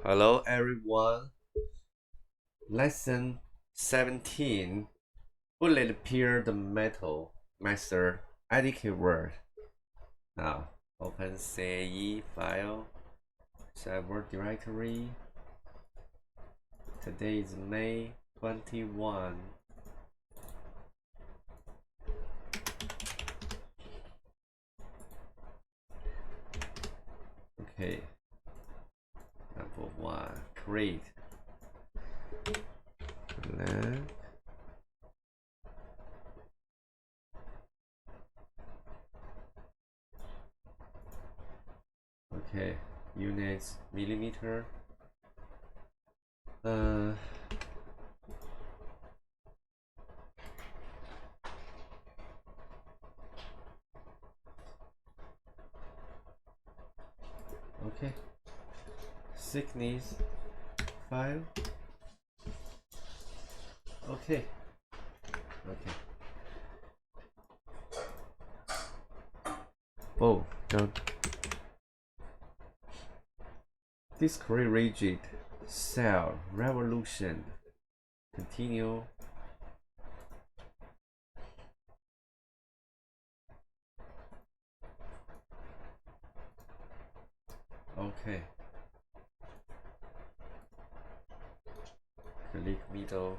Hello everyone. Lesson 17. Bullet peer the metal method ABAQUS word. Now open CAE file, server directory. Today is May 21. Okay. Number 1. Create. Left. Okay. Units millimeter. Okay. Thickness 5. Okay. Oh, done. Discrete rigid cell revolution. Continue. Okay. Click middle.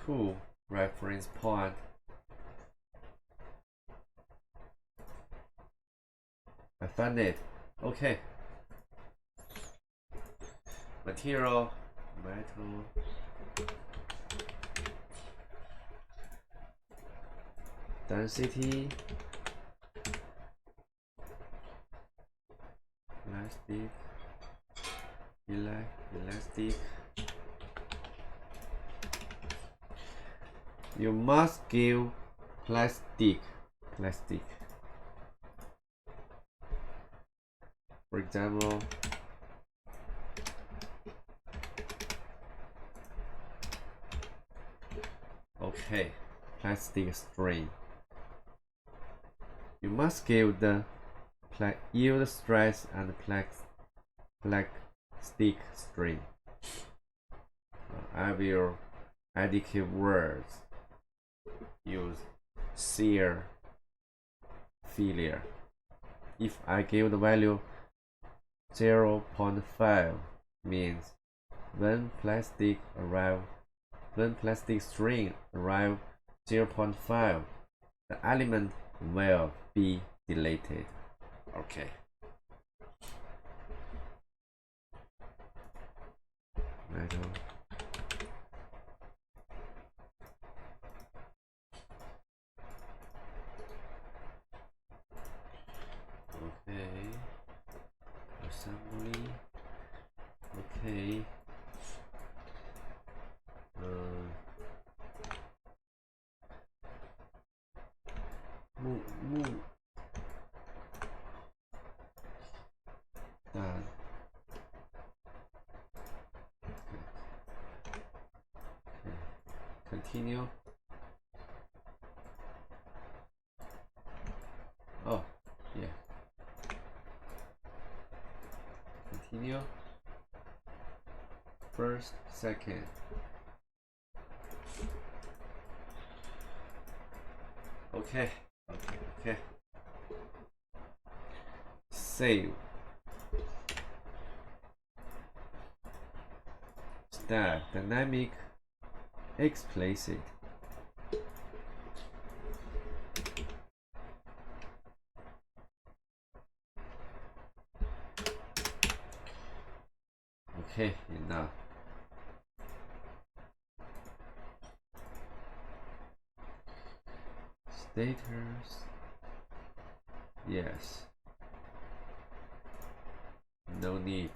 2 reference point. I found it. Okay. Material, metal. Density. Elastic. You must give plastic. For example, okay, plastic string. You must give the yield stress and plastic string. I will ABAQUS words. Use shear failure. If I give the value 0.5, means when plastic string arrive 0.5, the element will be deleted. Okay. Metal. Okay. Assembly. Okay. Move. Done. Okay. Continue. Oh, yeah. Continue. First, second. Okay. Save. Step dynamic explicit. Okay, enough. Status. Yes. No need.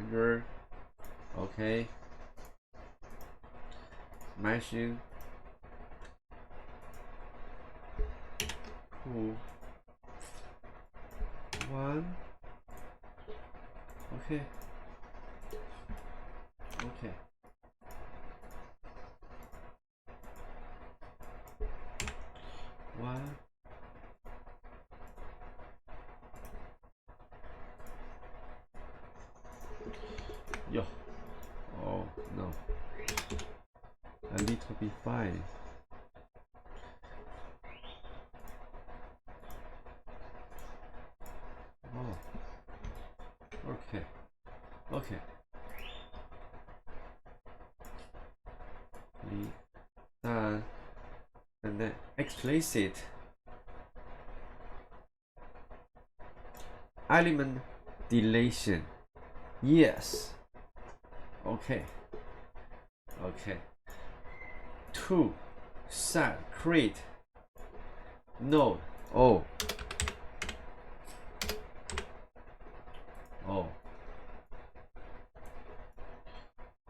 100. Okay. Machine. Cool. 1. Okay. a little bit fine. Oh, okay, okay. Done. And then explicit element deletion. Yes. Okay. Okay. 2. Set create node. Oh. Oh.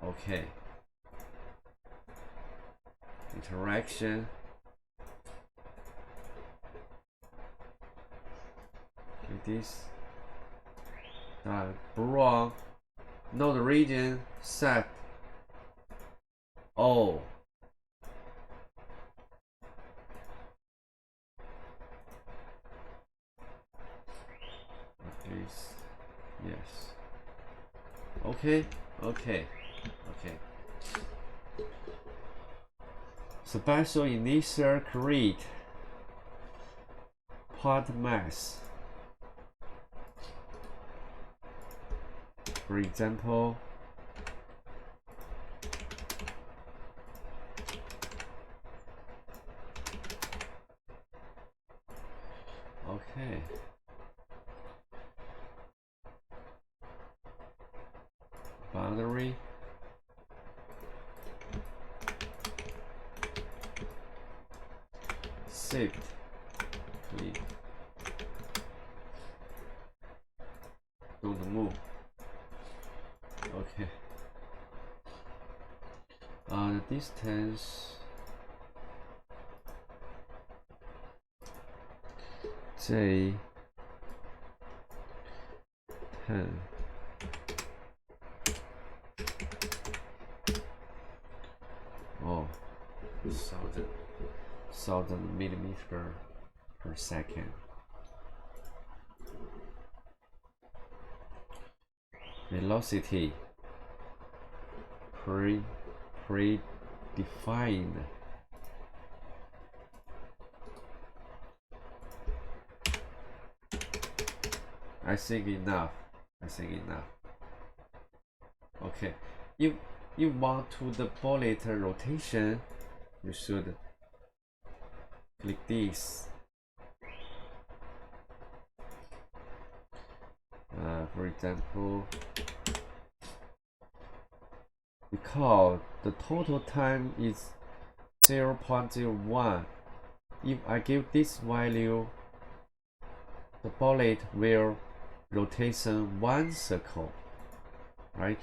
Okay. Interaction. Like this. Broad node region set. Oh. Please. Yes. Okay. Okay. Okay. Special initial create part mass. For example, okay. Boundary. Shift. Click. Don't move. Okay. The distance J 10. Oh, 1000 millimeter per second. Velocity predefined. I think enough. Okay, if you want to the bullet rotation, you should click this. For example, because the total time is 0.01. If I give this value, the bullet will rotation 1 circle, right?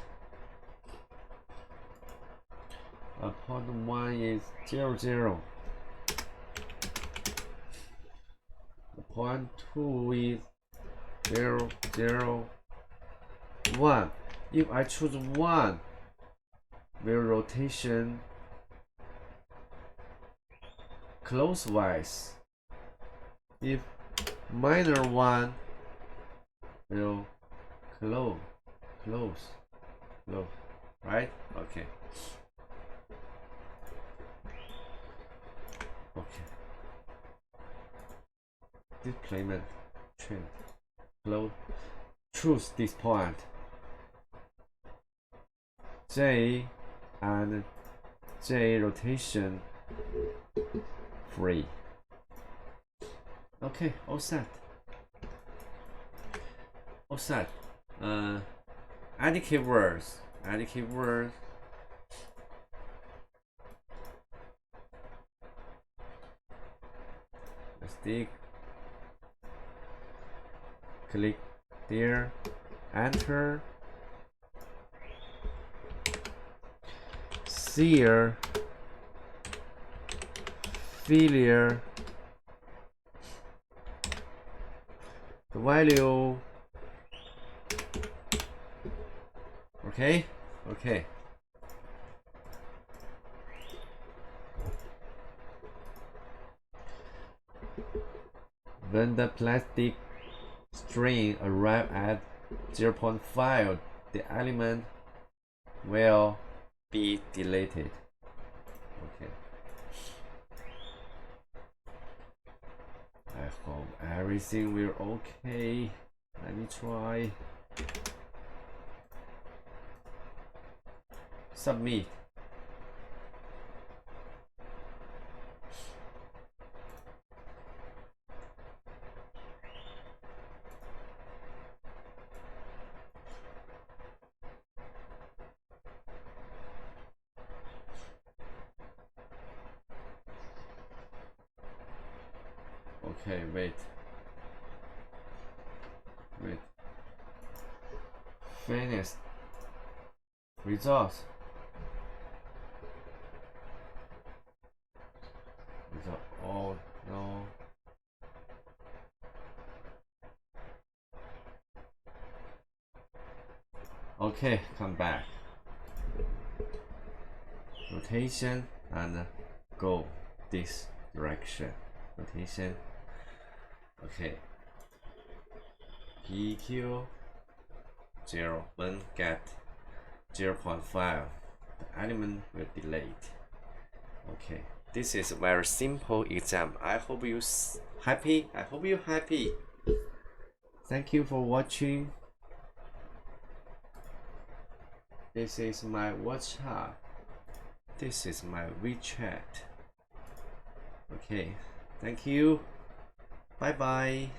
0.1 is 0.0. 0.2 is 0.0.1. If I choose 1, will rotation clockwise. If -1 will close, right? Okay. Okay. Displacement trend. Choose this point. J and J rotation free. Okay, all set. Add keywords. Stick. Click there. Enter. Shear. Failure. The value. Okay. When the plastic string arrives at 0.5, the element will be deleted. Everything will okay. Let me try. Submit. Okay, wait. Finished. Results. Oh no. Okay, come back. Rotation and go this direction. Rotation. Okay. PQ 0 when get 0.5. The element will delete. Okay. This is a very simple exam. I hope you happy. I hope you happy. Thank you for watching. This is my WhatsApp. This is my WeChat. Okay. Thank you. Bye bye.